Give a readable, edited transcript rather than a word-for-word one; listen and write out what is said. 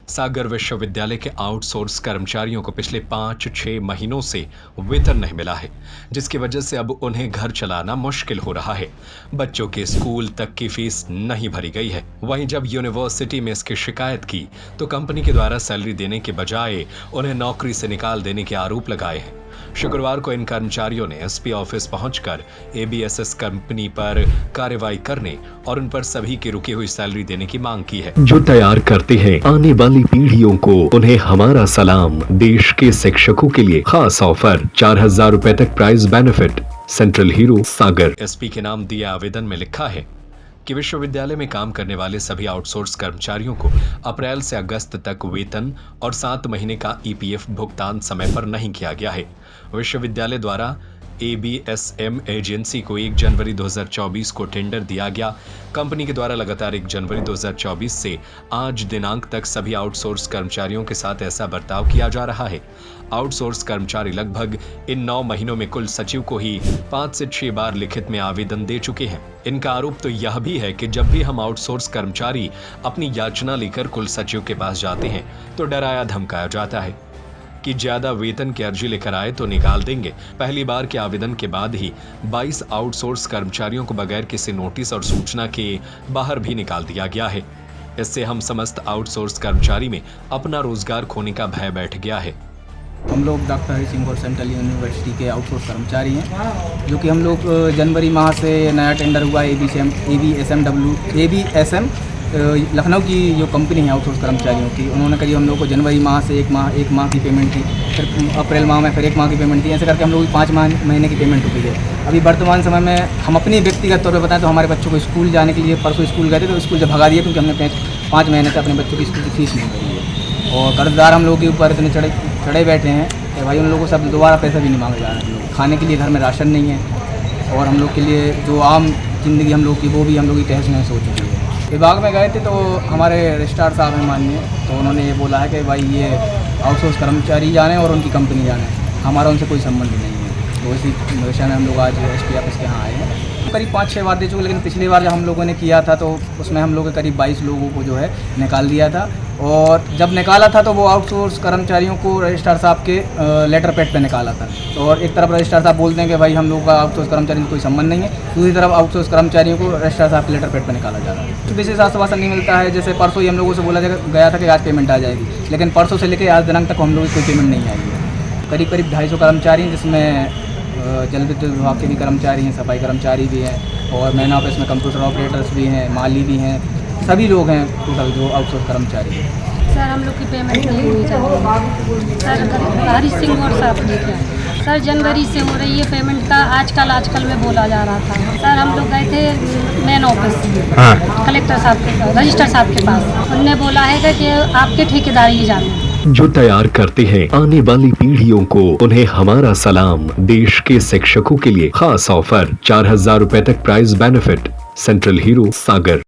सागर विश्वविद्यालय के आउटसोर्स कर्मचारियों को पिछले 5-6 महीनों से वेतन नहीं मिला है, जिसकी वजह से अब उन्हें घर चलाना मुश्किल हो रहा है। बच्चों के स्कूल तक की फीस नहीं भरी गई है। वहीं जब यूनिवर्सिटी में इसकी शिकायत की तो कंपनी के द्वारा सैलरी देने के बजाय उन्हें नौकरी से निकाल देने के आरोप लगाए हैं। शुक्रवार को इन कर्मचारियों ने एसपी ऑफिस पहुंचकर एबीएसएस कंपनी पर कार्रवाई करने और उन पर सभी की रुकी हुई सैलरी देने की मांग की है। जो तैयार करते हैं आने वाली पीढ़ियों को, उन्हें हमारा सलाम। देश के शिक्षकों के लिए खास ऑफर, 4000 रुपए तक प्राइस बेनिफिट। सेंट्रल हीरो सागर। एसपी के नाम दिए आवेदन में लिखा है कि विश्वविद्यालय में काम करने वाले सभी आउटसोर्स कर्मचारियों को अप्रैल से अगस्त तक वेतन और 7 महीने का ईपीएफ भुगतान समय पर नहीं किया गया है। विश्वविद्यालय द्वारा एबीएसएम एजेंसी को 1 जनवरी 2024 को टेंडर दिया गया। कंपनी के द्वारा लगातार 1 जनवरी 2024 से आज दिनांक तक सभी आउटसोर्स कर्मचारियों के साथ ऐसा बर्ताव किया जा रहा है। आउटसोर्स कर्मचारी लगभग इन 9 महीनों में कुल सचिव को ही 5 से 6 बार लिखित में आवेदन दे चुके हैं। इनका आरोप तो यह भी है कि जब भी हम आउटसोर्स कर्मचारी अपनी याचना लेकर कुल सचिव के पास जाते हैं तो डराया धमकाया जाता है कि ज्यादा वेतन की अर्जी लेकर आए तो निकाल देंगे। पहली बार के आवेदन के बाद ही 22 आउटसोर्स कर्मचारियों को बगैर किसी नोटिस और सूचना के बाहर भी निकाल दिया गया है। इससे हम समस्त आउटसोर्स कर्मचारी में अपना रोजगार खोने का भय बैठ गया है। हम लोग डॉक्टर हरि सिंह और सेंट्रल यूनिवर्सिटी के आउटसोर्स कर्मचारी हैं, जो कि हम लोग जनवरी माह से नया टेंडर हुआ एबीएसएम लखनऊ की जो कंपनी है आउटसोर्स कर्मचारियों की, उन्होंने करीब हम लोग को जनवरी माह से एक माह की पेमेंट दी, फिर अप्रैल माह में फिर 1 माह की पेमेंट दी। ऐसे करके हम लोग की 5 महीने की पेमेंट रुकी है। अभी वर्तमान समय में हम अपनी व्यक्तिगत तौर पर बताएं तो हमारे बच्चों को स्कूल जाने के लिए परसों स्कूल गए थे तो स्कूल जब भगा दिए क्योंकि हमने 5 महीने से अपने बच्चों की स्कूल की फीस नहीं भरी है। और कर्जदार हम लोग के ऊपर इतने चढ़े बैठे हैं कि भाई उन लोगों को सब दोबारा पैसा भी नहीं मांगे जा रहे हैं। खाने के लिए घर में राशन नहीं है और हम लोग के लिए जो आम जिंदगी हम लोग की वो भी हम लोग की तहस नहस हो चुकी है। विभाग में गए थे तो हमारे रजिस्ट्रार साहब हैं माननीय, तो उन्होंने ये बोला है कि भाई ये आउटसोर्स कर्मचारी जाने और उनकी कंपनी जाने, हमारा उनसे कोई संबंध नहीं है। तो इसी विषय में हम लोग आज एसपी ऑफिस के यहाँ आए हैं। करीब 5-6 बार दे चुके, लेकिन पिछली बार जब हम लोगों ने किया था तो उसमें हम लोग के करीब 22 लोगों को जो है निकाल दिया था। और जब निकाला था तो वो आउटसोर्स कर्मचारियों को रजिस्ट्रार साहब के लेटर पैड पे निकाला था। और एक तरफ रजिस्ट्रार साहब बोलते हैं कि भाई हम लोग का आउटसोर्स कर्मचारियों से कोई संबंध नहीं है, दूसरी तरफ आउटसोर्स कर्मचारियों को रजिस्ट्रार साहब के लेटर पैड पे निकाला जा रहा है। तो विशेष आश्वासन नहीं मिलता है। जैसे परसों ही हम लोगों से बोला गया था कि आज पेमेंट आ जाएगी, लेकिन परसों से लेकर आज दिनांक तक हम लोगों की कोई पेमेंट नहीं आई है। करीब 250 कर्मचारी हैं, जिसमें जल विद्युत विभाग के भी कर्मचारी हैं, सफाई कर्मचारी भी हैं और मैन ऑफिस में कंप्यूटर ऑपरेटर्स भी हैं, माली भी हैं, सभी लोग हैं टोटल जो आउटसोर्स कर्मचारी हैं। सर हम लोग की पेमेंट नहीं हुई चाहिए सर। हरि सिंह और साहब लिखे सर जनवरी से हो रही है पेमेंट का, आजकल में बोला जा रहा था। सर हम लोग गए थे मेन ऑफिस कलेक्टर साहब के रजिस्टर साहब के पास, उनने बोला है कि आपके ठेकेदार ही जाने। जो तैयार करते हैं आने वाली पीढ़ियों को, उन्हें हमारा सलाम। देश के शिक्षकों के लिए खास ऑफर, 4000 रुपए तक प्राइस बेनिफिट। सेंट्रल हीरो सागर।